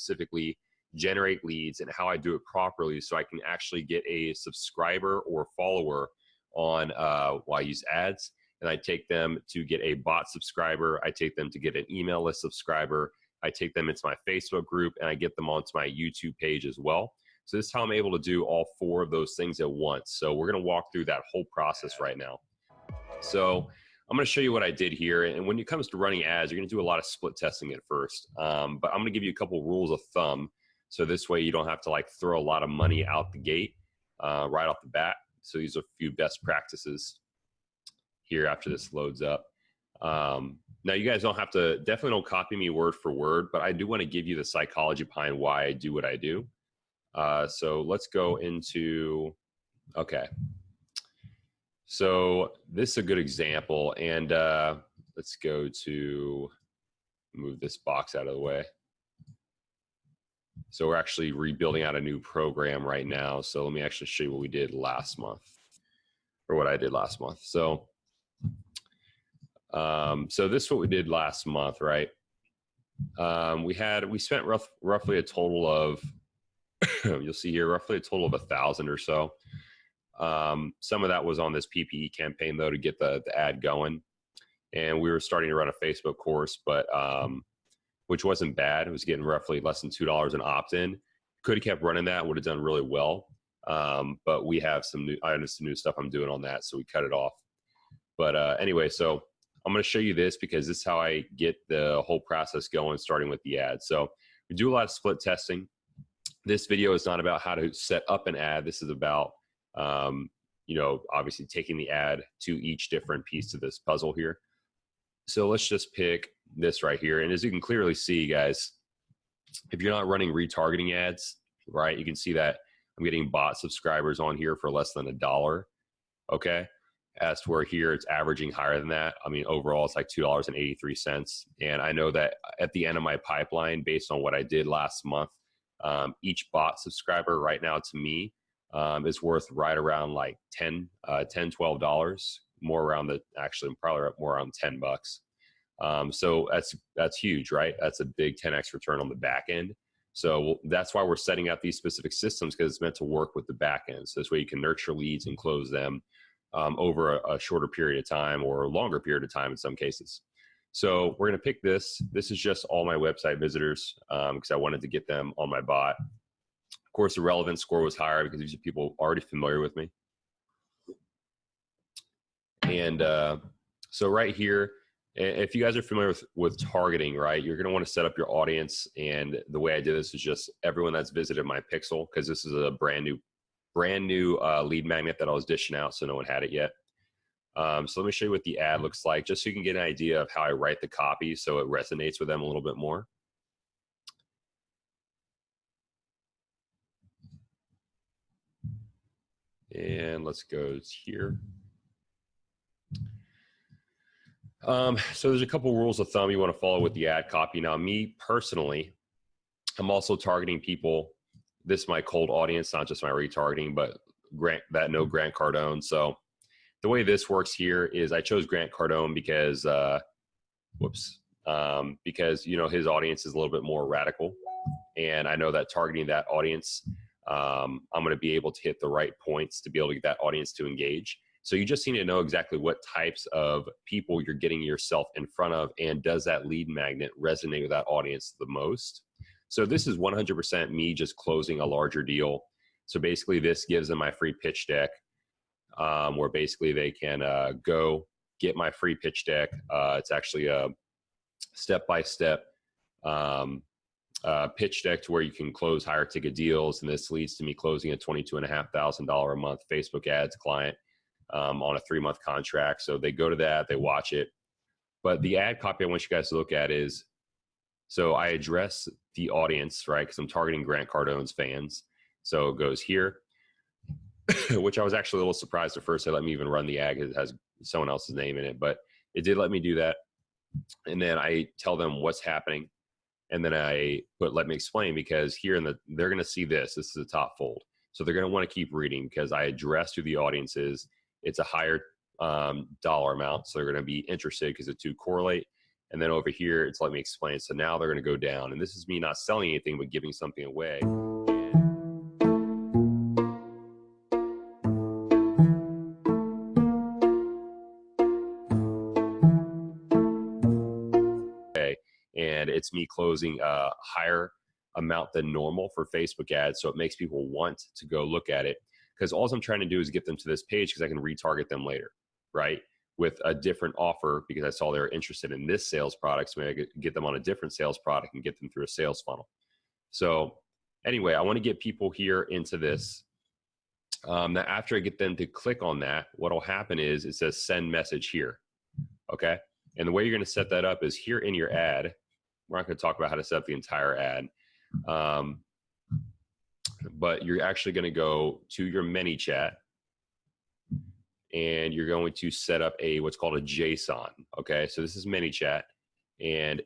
specifically generate leads and how I do it properly so I can actually get a subscriber or follower on I use ads, and I take them to get a bot subscriber, I take them to get an email list subscriber, I take them into my Facebook group, and I get them onto my YouTube page as well. So this is how I'm able to do all 4 of those things at once. So we're going to walk through that whole process right now. So I'm going to show you what I did here. And when it comes to running ads, you're going to do a lot of split testing at first. But I'm going to give you a couple rules of thumb. So this way you don't have to like throw a lot of money out the gate right off the bat. So these are a few best practices here after this loads up. Now you guys don't have to, definitely don't copy me word for word, but I do want to give you the psychology behind why I do what I do. So let's go into, okay. So this is a good example, and let's go to, move this box out of the way. So we're actually rebuilding out a new program right now. So let me actually show you what we did last month, or what I did last month. So, so this is what we did last month, right? We spent roughly a total of, you'll see here, roughly a total of 1,000 or so. Some of that was on this PPE campaign though, to get the ad going. And we were starting to run a Facebook course, but, which wasn't bad. It was getting roughly less than $2 an opt-in. Could have kept running that, would have done really well. But we have some new stuff I'm doing on that, so we cut it off. But anyway, so I'm going to show you this because this is how I get the whole process going, starting with the ad. So we do a lot of split testing. This video is not about how to set up an ad. This is about, you know, obviously taking the ad to each different piece of this puzzle here. So let's just pick this right here. And as you can clearly see, guys, if you're not running retargeting ads, right, you can see that I'm getting bot subscribers on here for less than $1. Okay. As to where here it's averaging higher than that. I mean, overall it's like $2.83. And I know that at the end of my pipeline, based on what I did last month, each bot subscriber right now to me is worth right around like $12, more around the, actually probably more around $10. So that's huge, right? That's a big 10x return on the back end. So that's why we're setting up these specific systems, because it's meant to work with the back end. So this way you can nurture leads and close them over a shorter period of time or a longer period of time in some cases. So we're going to pick this. This is just all my website visitors because I wanted to get them on my bot. Of course, the relevance score was higher because these are people already familiar with me. And so right here, if you guys are familiar with targeting, right, you're going to want to set up your audience. And the way I did this is just everyone that's visited my pixel, because this is a brand new lead magnet that I was dishing out, so no one had it yet. So let me show you what the ad looks like, just so you can get an idea of how I write the copy so it resonates with them a little bit more. And let's go here. So there's a couple rules of thumb you want to follow with the ad copy. Now, me personally, I'm also targeting people. This is my cold audience, not just my retargeting, but that know Grant Cardone. So the way this works here is I chose Grant Cardone because, because, you know, his audience is a little bit more radical. And I know that targeting that audience, I'm going to be able to hit the right points to be able to get that audience to engage. So you just need to know exactly what types of people you're getting yourself in front of, and does that lead magnet resonate with that audience the most? So this is 100% me just closing a larger deal. So basically this gives them my free pitch deck, where basically they can go get my free pitch deck. It's actually a step-by-step pitch deck to where you can close higher ticket deals. And this leads to me closing a $22,500 a month Facebook ads client on a 3-month contract. So they go to that, they watch it. But the ad copy I want you guys to look at is, so I address the audience, right? Because I'm targeting Grant Cardone's fans. So it goes here, which I was actually a little surprised at first. They let me even run the ad because it has someone else's name in it, but it did let me do that. And then I tell them what's happening. And then I put, let me explain, because here they're going to see this. This is the top fold. So they're going to want to keep reading because I address who the audience is. It's a higher dollar amount. So they're going to be interested because the two correlate. And then over here, it's letting me explain. So now they're going to go down. And this is me not selling anything, but giving something away. And it's me closing a higher amount than normal for Facebook ads. So it makes people want to go look at it, because all I'm trying to do is get them to this page because I can retarget them later, right? With a different offer, because I saw they're interested in this sales product. So maybe I could get them on a different sales product and get them through a sales funnel. So anyway, I want to get people here into this. Now, after I get them to click on that, what will happen is it says send message here. Okay. And the way you're going to set that up is here in your ad. We're not going to talk about how to set up the entire ad. But you're actually going to go to your ManyChat, and you're going to set up what's called a JSON. Okay, so this is ManyChat, and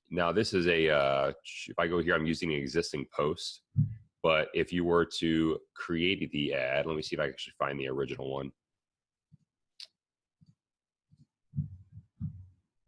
now this is if I go here, I'm using an existing post. But if you were to create the ad, let me see if I can actually find the original one.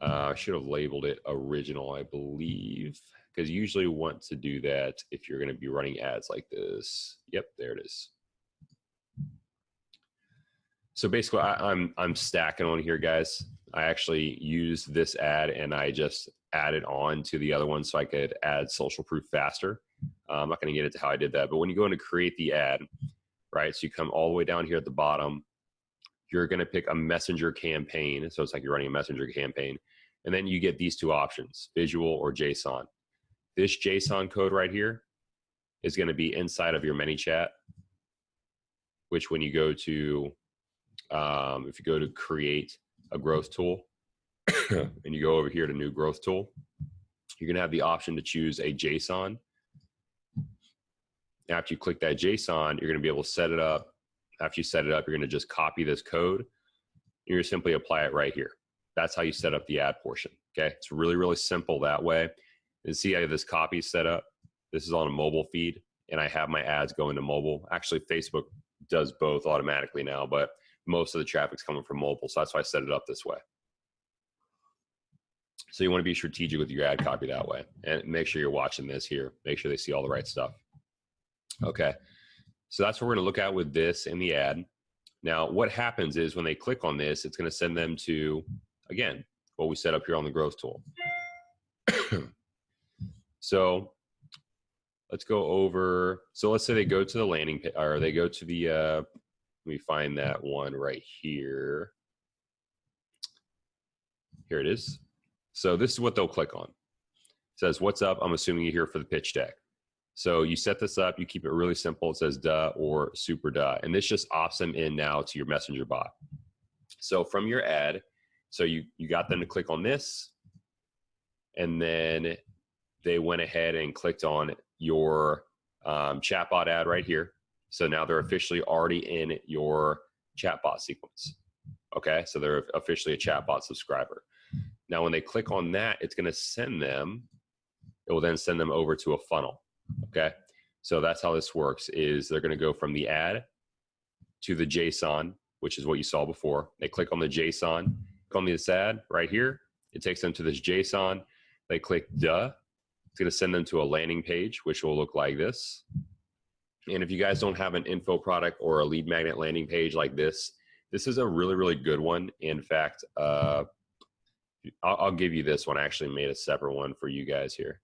I should have labeled it original, I believe, because you usually want to do that if you're going to be running ads like this. Yep, there it is. So basically, I'm stacking on here, guys. I actually used this ad and I just added on to the other one so I could add social proof faster. I'm not going to get into how I did that, but when you go in to create the ad, right? So you come all the way down here at the bottom. You're going to pick a messenger campaign. So it's like you're running a messenger campaign. And then you get these two options, visual or JSON. This JSON code right here is going to be inside of your ManyChat, which when you go to, if you go to create a growth tool and you go over here to new growth tool, you're going to have the option to choose a JSON. After you click that JSON, you're going to be able to set it up. After you set it up, you're going to just copy this code. You're going to simply apply it right here. That's how you set up the ad portion. Okay, it's really, really simple that way. And see how this copy is set up. This is on a mobile feed, and I have my ads going to mobile. Actually, Facebook does both automatically now, but most of the traffic's coming from mobile, so that's why I set it up this way. So you want to be strategic with your ad copy that way, and make sure you're watching this here. Make sure they see all the right stuff. Okay. So that's what we're going to look at with this in the ad. Now, what happens is when they click on this, it's going to send them to, again, what we set up here on the growth tool. So let's go over. So let's say they go to the landing page, or they go to the, let me find that one right here. Here it is. So this is what they'll click on. It says, what's up? I'm assuming you're here for the pitch deck. So you set this up, you keep it really simple. It says duh or super duh. And this just opts them in now to your messenger bot. So from your ad, so you got them to click on this, and then they went ahead and clicked on your chatbot ad right here. So now they're officially already in your chatbot sequence. Okay, so they're officially a chatbot subscriber. Now when they click on that, it's gonna send them, it will then send them over to a funnel. Okay, so that's how this works, is they're going to go from the ad to the JSON, which is what you saw before. They click on the JSON, click on this ad right here. It takes them to this JSON. They click duh. It's going to send them to a landing page, which will look like this. And if you guys don't have an info product or a lead magnet landing page like this, this is a really, really good one. In fact, I'll give you this one. I actually made a separate one for you guys here.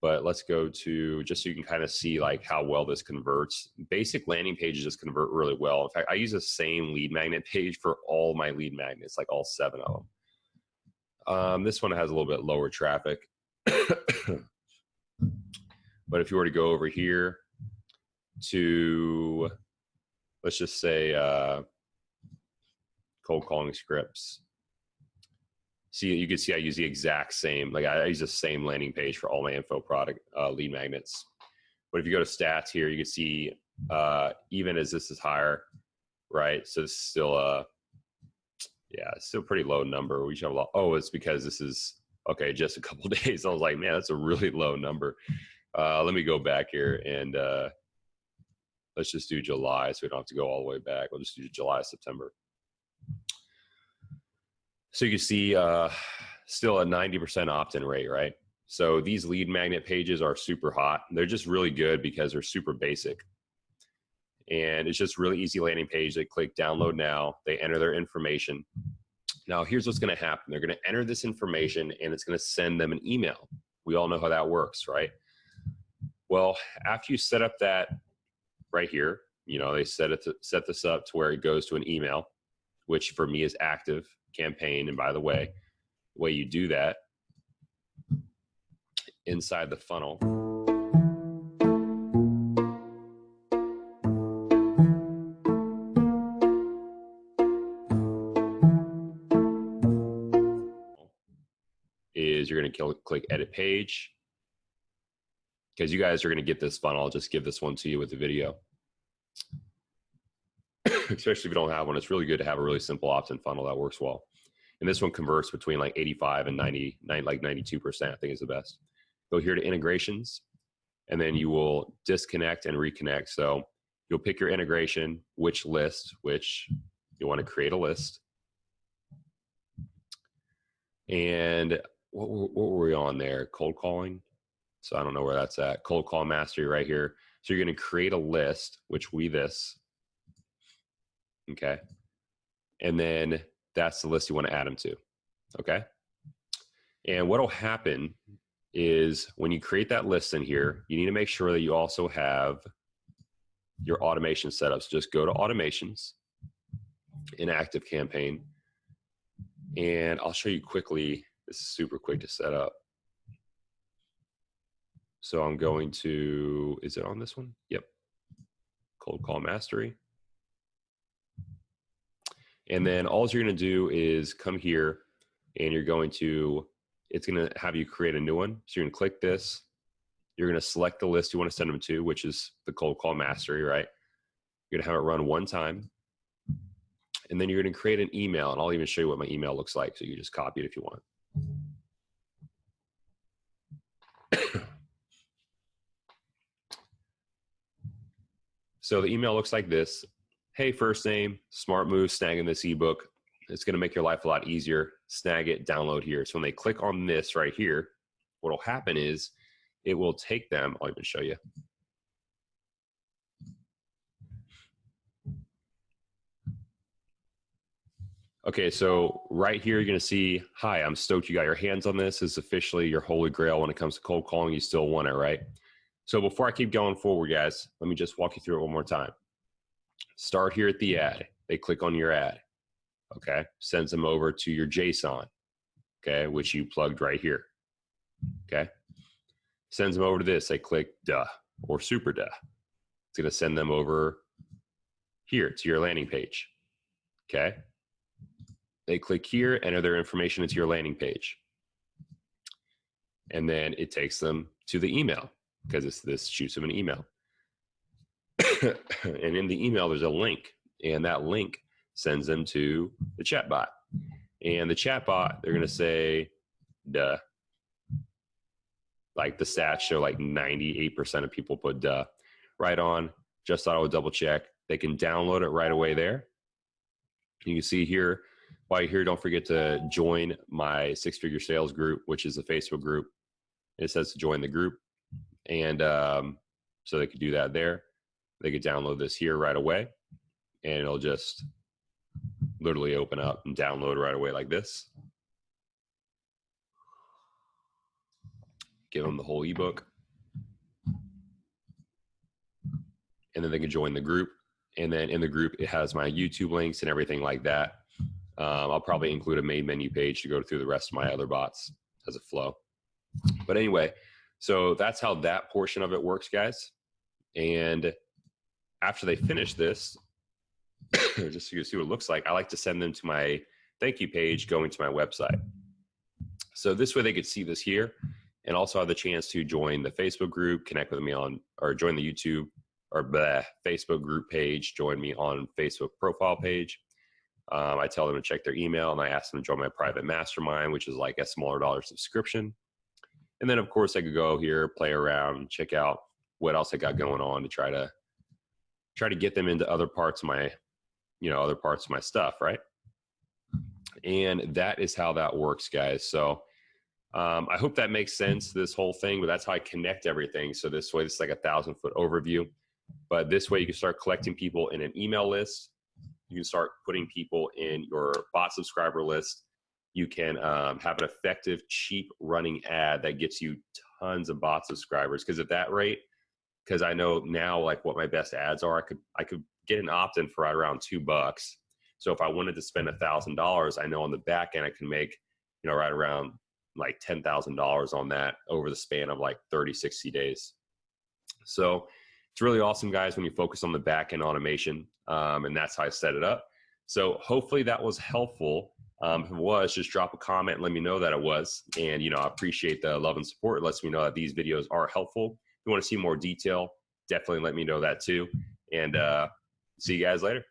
But let's go to, just so you can kind of see like how well this converts. Basic landing pages just convert really well. In fact, I use the same lead magnet page for all my lead magnets, like all 7 of them. This one has a little bit lower traffic. But if you were to go over here to, let's just say cold calling scripts. See, you can see I use the exact same, like I use the same landing page for all my info product lead magnets. But if you go to stats here, you can see even as this is higher, right? So it's still yeah, it's still a pretty low number. We should have a lot. Oh, it's because this is, okay, just a couple of days. I was like, man, that's a really low number. Let me go back here and let's just do July so we don't have to go all the way back. We'll just do July, September. So you can see still a 90% opt-in rate, right? So these lead magnet pages are super hot. They're just really good because they're super basic. And it's just really easy landing page. They click download now, they enter their information. Now here's what's gonna happen. They're gonna enter this information and it's gonna send them an email. We all know how that works, right? Well, after you set up that right here, you know, they set this up to where it goes to an email, which for me is active campaign. And by the way you do that inside the funnel is you're going to click edit page, because you guys are going to get this funnel. I'll just give this one to you with the video. Especially if you don't have one, it's really good to have a really simple opt-in funnel that works well. And this one converts between like 85 and 99, like 92%, I think is the best. Go here to integrations, and then you will disconnect and reconnect. So you'll pick your integration, which you want to create a list. And what were we on there? Cold calling. So I don't know where that's at. Cold call mastery right here. So you're going to create a list, which this. Okay. And then that's the list you want to add them to. Okay. And what'll happen is when you create that list in here, you need to make sure that you also have your automation set up. So just go to automations in active campaign. And I'll show you quickly. This is super quick to set up. So I'm going to, is it on this one? Yep. Cold call mastery. And then all you're going to do is come here and you're going to, it's going to have you create a new one. So you're going to click this. You're going to select the list you want to send them to, which is the cold call mastery, right? You're going to have it run one time. And then you're going to create an email. And I'll even show you what my email looks like. So you can just copy it if you want. So the email looks like this. Hey, first name, smart move, snagging this ebook. It's going to make your life a lot easier. Snag it, download here. So when they click on this right here, what will happen is it will take them, I'll even show you. Okay, so right here, you're going to see, hi, I'm stoked you got your hands on this. This is officially your holy grail when it comes to cold calling. You still want it, right? So before I keep going forward, guys, let me just walk you through it one more time. Start here at the ad. They click on your ad. Okay, sends them over to your JSON, okay, which you plugged right here. Okay, sends them over to this. They click duh or super duh. It's going to send them over here to your landing page. Okay, they click here, enter their information into your landing page, and then it takes them to the email because this shoots them an email. And in the email, there's a link, and that link sends them to the chatbot. And the chatbot, they're going to say, duh. Like the stats show like 98% of people put duh. Right on. Just thought I would double check. They can download it right away there. You can see here, while you're here, don't forget to join my six-figure sales group, which is a Facebook group. It says to join the group. And so they could do that there. They could download this here right away, and it'll just literally open up and download right away like this. Give them the whole ebook. And then they can join the group. And then in the group, it has my YouTube links and everything like that. I'll probably include a main menu page to go through the rest of my other bots as a flow. But anyway, so that's how that portion of it works, guys. And after they finish this, just so you can see what it looks like, I like to send them to my thank you page going to my website. So this way they could see this here and also have the chance to join the Facebook group, connect with me on, or join the YouTube or the Facebook group page, join me on Facebook profile page. I tell them to check their email, and I ask them to join my private mastermind, which is like a smaller dollar subscription. And then of course I could go here, play around, check out what else I got going on to try to get them into other parts of my, other parts of my stuff, right? And that is how that works, guys. So I hope that makes sense, this whole thing, but that's how I connect everything. So this way, it's like a 1,000-foot overview. But this way, you can start collecting people in an email list. You can start putting people in your bot subscriber list. You can have an effective, cheap running ad that gets you tons of bot subscribers. Because at that rate, because I know now like what my best ads are, I could get an opt-in for right around $2. So if I wanted to spend $1,000, I know on the back end I can make, right around like $10,000 on that over the span of like 30, 60 days. So it's really awesome, guys, when you focus on the back end automation, and that's how I set it up. So hopefully that was helpful. If it was, just drop a comment and let me know that it was. And, I appreciate the love and support. It lets me know that these videos are helpful. If you want to see more detail, definitely let me know that too. And see you guys later.